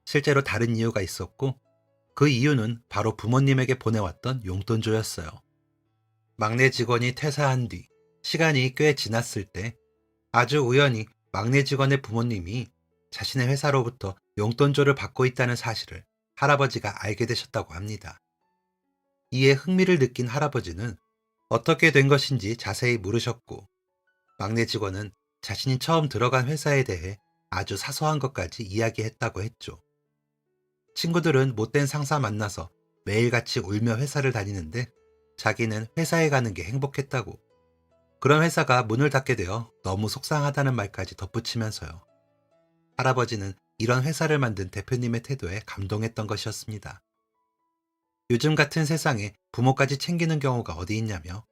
실제로 다른 이유가 있었고 그 이유는 바로 부모님에게 보내왔던 용돈조였어요. 막내 직원이 퇴사한 뒤 시간이 꽤 지났을 때 아주 우연히 막내 직원의 부모님이 자신의 회사로부터 용돈조를 받고 있다는 사실을 할아버지가 알게 되셨다고 합니다. 이에 흥미를 느낀 할아버지는 어떻게 된 것인지 자세히 물으셨고 막내 직원은 자신이 처음 들어간 회사에 대해 아주 사소한 것까지 이야기했다고 했죠. 친구들은 못된 상사 만나서 매일같이 울며 회사를 다니는데 자기는 회사에 가는 게 행복했다고. 그런 회사가 문을 닫게 되어 너무 속상하다는 말까지 덧붙이면서요. 할아버지는 이런 회사를 만든 대표님의 태도에 감동했던 것이었습니다. 요즘 같은 세상에 부모까지 챙기는 경우가 어디 있냐며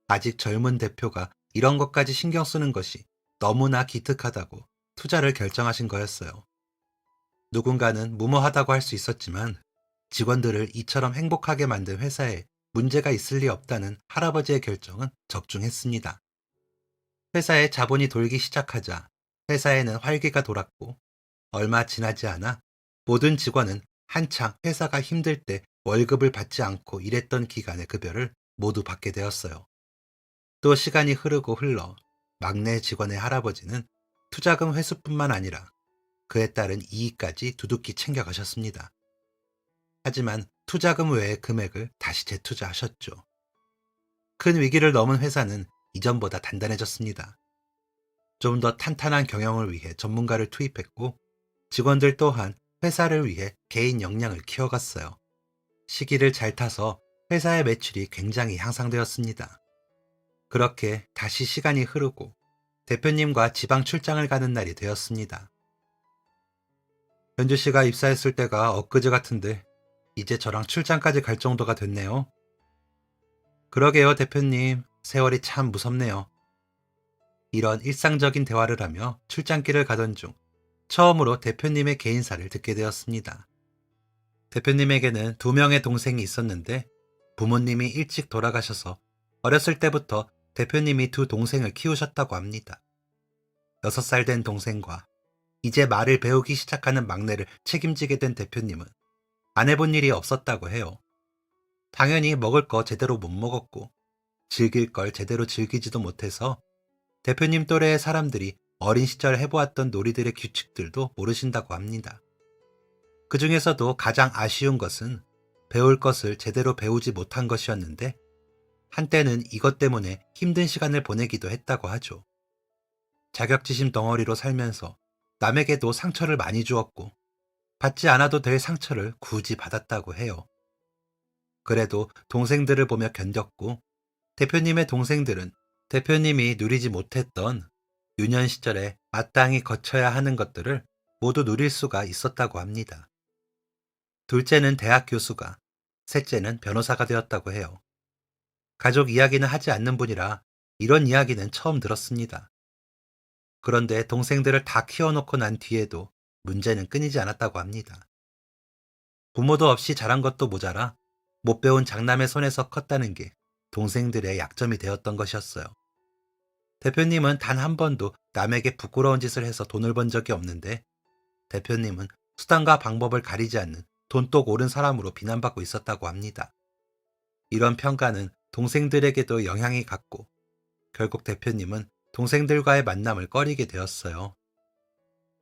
아직 젊은 대표가 이런 것까지 신경 쓰는 것이 너무나 기특하다고 투자를 결정하신 거였어요. 누군가는 무모하다고 할 수 있었지만 직원들을 이처럼 행복하게 만든 회사에 문제가 있을 리 없다는 할아버지의 결정은 적중했습니다. 회사에 자본이 돌기 시작하자 회사에는 활기가 돌았고 얼마 지나지 않아 모든 직원은 한창 회사가 힘들 때 월급을 받지 않고 일했던 기간의 급여를 모두 받게 되었어요. 또 시간이 흐르고 흘러 막내 직원의 할아버지는 투자금 회수뿐만 아니라 그에 따른 이익까지 두둑히 챙겨가셨습니다. 하지만 투자금 외의 금액을 다시 재투자하셨죠. 큰 위기를 넘은 회사는 이전보다 단단해졌습니다. 좀 더 탄탄한 경영을 위해 전문가를 투입했고 직원들 또한 회사를 위해 개인 역량을 키워갔어요. 시기를 잘 타서 회사의 매출이 굉장히 향상되었습니다. 그렇게 다시 시간이 흐르고 대표님과 지방 출장을 가는 날이 되었습니다. 현주 씨가 입사했을 때가 엊그제 같은데 이제 저랑 출장까지 갈 정도가 됐네요. 그러게요, 대표님. 세월이 참 무섭네요. 이런 일상적인 대화를 하며 출장길을 가던 중 처음으로 대표님의 개인사를 듣게 되었습니다. 대표님에게는 두 명의 동생이 있었는데 부모님이 일찍 돌아가셔서 어렸을 때부터 대표님이 두 동생을 키우셨다고 합니다. 6살 된 동생과 이제 말을 배우기 시작하는 막내를 책임지게 된 대표님은 안 해본 일이 없었다고 해요. 당연히 먹을 거 제대로 못 먹었고 즐길 걸 제대로 즐기지도 못해서 대표님 또래의 사람들이 어린 시절 해보았던 놀이들의 규칙들도 모르신다고 합니다. 그 중에서도 가장 아쉬운 것은 배울 것을 제대로 배우지 못한 것이었는데 한때는 이것 때문에 힘든 시간을 보내기도 했다고 하죠. 자격지심 덩어리로 살면서 남에게도 상처를 많이 주었고 받지 않아도 될 상처를 굳이 받았다고 해요. 그래도 동생들을 보며 견뎠고 대표님의 동생들은 대표님이 누리지 못했던 유년 시절에 마땅히 거쳐야 하는 것들을 모두 누릴 수가 있었다고 합니다. 둘째는 대학 교수가, 셋째는 변호사가 되었다고 해요. 가족 이야기는 하지 않는 분이라 이런 이야기는 처음 들었습니다. 그런데 동생들을 다 키워놓고 난 뒤에도 문제는 끊이지 않았다고 합니다. 부모도 없이 자란 것도 모자라 못 배운 장남의 손에서 컸다는 게 동생들의 약점이 되었던 것이었어요. 대표님은 단 한 번도 남에게 부끄러운 짓을 해서 돈을 번 적이 없는데 대표님은 수단과 방법을 가리지 않는 돈독 옳은 사람으로 비난받고 있었다고 합니다. 이런 평가는 동생들에게도 영향이 갔고 결국 대표님은 동생들과의 만남을 꺼리게 되었어요.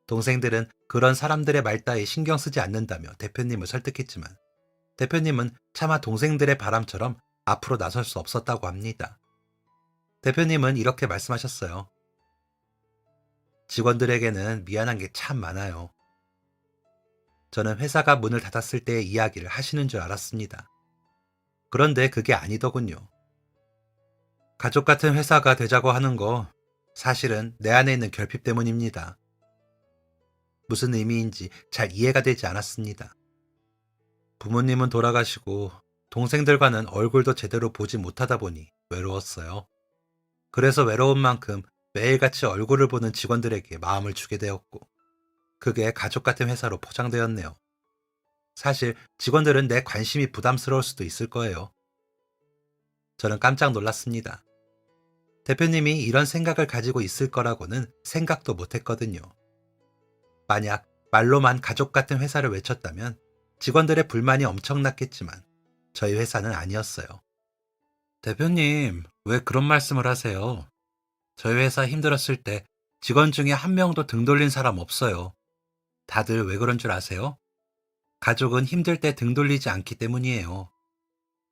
동생들은 그런 사람들의 말 따위 신경 쓰지 않는다며 대표님을 설득했지만 대표님은 차마 동생들의 바람처럼 앞으로 나설 수 없었다고 합니다. 대표님은 이렇게 말씀하셨어요. 직원들에게는 미안한 게 참 많아요. 저는 회사가 문을 닫았을 때의 이야기를 하시는 줄 알았습니다. 그런데 그게 아니더군요. 가족 같은 회사가 되자고 하는 거 사실은 내 안에 있는 결핍 때문입니다. 무슨 의미인지 잘 이해가 되지 않았습니다. 부모님은 돌아가시고 동생들과는 얼굴도 제대로 보지 못하다 보니 외로웠어요. 그래서 외로운 만큼 매일같이 얼굴을 보는 직원들에게 마음을 주게 되었고 그게 가족 같은 회사로 포장되었네요. 사실 직원들은 내 관심이 부담스러울 수도 있을 거예요. 저는 깜짝 놀랐습니다. 대표님이 이런 생각을 가지고 있을 거라고는 생각도 못했거든요. 만약 말로만 가족 같은 회사를 외쳤다면 직원들의 불만이 엄청났겠지만 저희 회사는 아니었어요. 대표님, 왜 그런 말씀을 하세요? 저희 회사 힘들었을 때 직원 중에 한 명도 등 돌린 사람 없어요. 다들 왜 그런 줄 아세요? 가족은 힘들 때 등 돌리지 않기 때문이에요.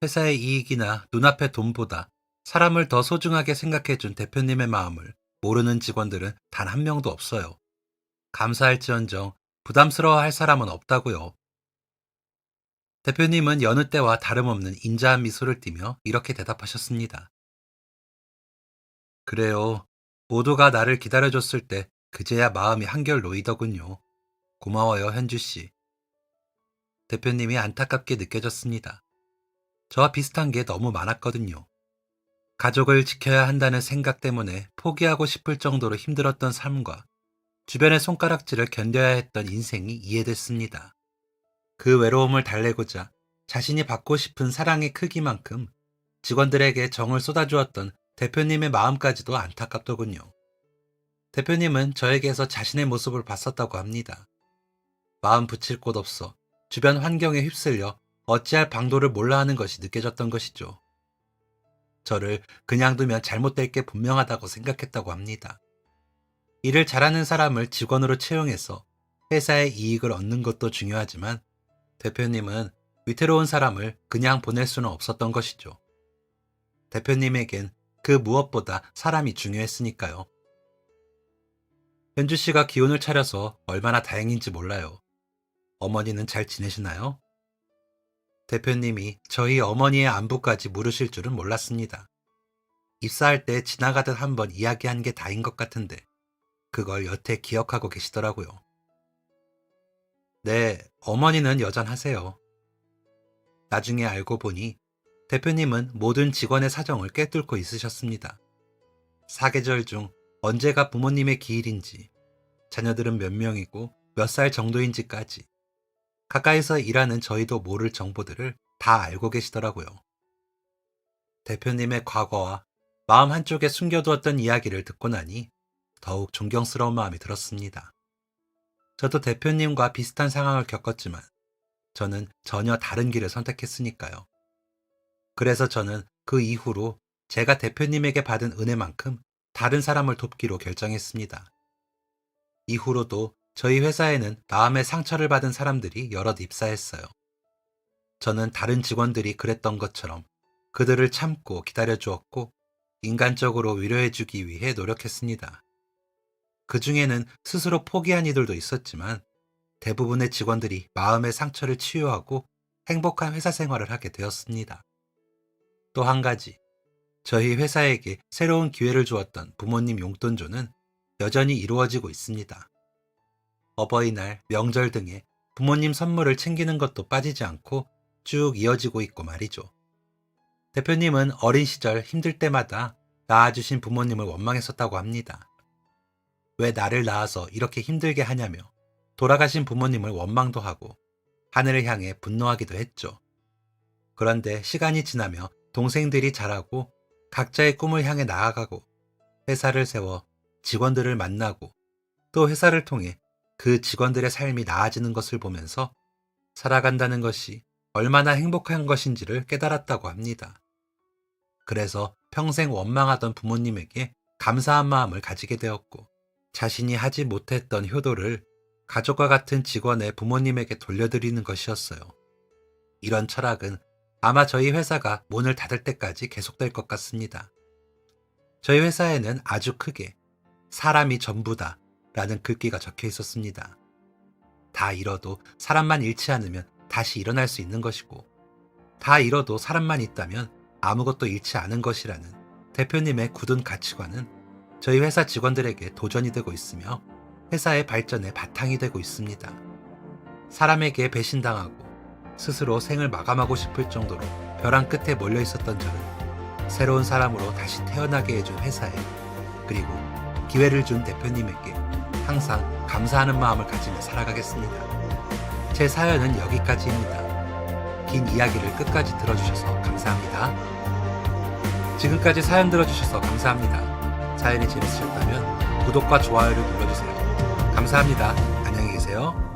회사의 이익이나 눈앞의 돈보다 사람을 더 소중하게 생각해준 대표님의 마음을 모르는 직원들은 단 한 명도 없어요. 감사할지언정 부담스러워할 사람은 없다고요. 대표님은 여느 때와 다름없는 인자한 미소를 띠며 이렇게 대답하셨습니다. 그래요. 모두가 나를 기다려줬을 때 그제야 마음이 한결 놓이더군요. 고마워요, 현주 씨. 대표님이 안타깝게 느껴졌습니다. 저와 비슷한 게 너무 많았거든요. 가족을 지켜야 한다는 생각 때문에 포기하고 싶을 정도로 힘들었던 삶과 주변의 손가락질을 견뎌야 했던 인생이 이해됐습니다. 그 외로움을 달래고자 자신이 받고 싶은 사랑의 크기만큼 직원들에게 정을 쏟아주었던 대표님의 마음까지도 안타깝더군요. 대표님은 저에게서 자신의 모습을 봤었다고 합니다. 마음 붙일 곳 없어 주변 환경에 휩쓸려 어찌할 방도를 몰라 하는 것이 느껴졌던 것이죠. 저를 그냥 두면 잘못될 게 분명하다고 생각했다고 합니다. 일을 잘하는 사람을 직원으로 채용해서 회사의 이익을 얻는 것도 중요하지만 대표님은 위태로운 사람을 그냥 보낼 수는 없었던 것이죠. 대표님에겐 그 무엇보다 사람이 중요했으니까요. 현주 씨가 기운을 차려서 얼마나 다행인지 몰라요. 어머니는 잘 지내시나요? 대표님이 저희 어머니의 안부까지 물으실 줄은 몰랐습니다. 입사할 때 지나가듯 한번 이야기한 게 다인 것 같은데 그걸 여태 기억하고 계시더라고요. 네, 어머니는 여전하세요. 나중에 알고 보니 대표님은 모든 직원의 사정을 꿰뚫고 있으셨습니다. 사계절 중 언제가 부모님의 기일인지, 자녀들은 몇 명이고 몇 살 정도인지까지 가까이서 일하는 저희도 모를 정보들을 다 알고 계시더라고요. 대표님의 과거와 마음 한쪽에 숨겨두었던 이야기를 듣고 나니 더욱 존경스러운 마음이 들었습니다. 저도 대표님과 비슷한 상황을 겪었지만 저는 전혀 다른 길을 선택했으니까요. 그래서 저는 그 이후로 제가 대표님에게 받은 은혜만큼 다른 사람을 돕기로 결정했습니다. 이후로도 저희 회사에는 마음의 상처를 받은 사람들이 여럿 입사했어요. 저는 다른 직원들이 그랬던 것처럼 그들을 참고 기다려주었고 인간적으로 위로해주기 위해 노력했습니다. 그 중에는 스스로 포기한 이들도 있었지만 대부분의 직원들이 마음의 상처를 치유하고 행복한 회사 생활을 하게 되었습니다. 또 한 가지, 저희 회사에게 새로운 기회를 주었던 부모님 용돈조는 여전히 이루어지고 있습니다. 어버이날, 명절 등에 부모님 선물을 챙기는 것도 빠지지 않고 쭉 이어지고 있고 말이죠. 대표님은 어린 시절 힘들 때마다 낳아주신 부모님을 원망했었다고 합니다. 왜 나를 낳아서 이렇게 힘들게 하냐며 돌아가신 부모님을 원망도 하고 하늘을 향해 분노하기도 했죠. 그런데 시간이 지나며 동생들이 자라고 각자의 꿈을 향해 나아가고 회사를 세워 직원들을 만나고 또 회사를 통해 그 직원들의 삶이 나아지는 것을 보면서 살아간다는 것이 얼마나 행복한 것인지를 깨달았다고 합니다. 그래서 평생 원망하던 부모님에게 감사한 마음을 가지게 되었고 자신이 하지 못했던 효도를 가족과 같은 직원의 부모님에게 돌려드리는 것이었어요. 이런 철학은 아마 저희 회사가 문을 닫을 때까지 계속될 것 같습니다. 저희 회사에는 아주 크게 사람이 전부다 라는 글귀가 적혀 있었습니다. 다 잃어도 사람만 잃지 않으면 다시 일어날 수 있는 것이고 다 잃어도 사람만 있다면 아무것도 잃지 않은 것이라는 대표님의 굳은 가치관은 저희 회사 직원들에게 도전이 되고 있으며 회사의 발전의 바탕이 되고 있습니다. 사람에게 배신당하고 스스로 생을 마감하고 싶을 정도로 벼랑 끝에 몰려 있었던 저는 새로운 사람으로 다시 태어나게 해준 회사에 그리고 기회를 준 대표님에게 항상 감사하는 마음을 가지며 살아가겠습니다. 제 사연은 여기까지입니다. 긴 이야기를 끝까지 들어주셔서 감사합니다. 지금까지 사연 들어주셔서 감사합니다. 사연이 재밌으셨다면 구독과 좋아요를 눌러주세요. 감사합니다. 안녕히 계세요.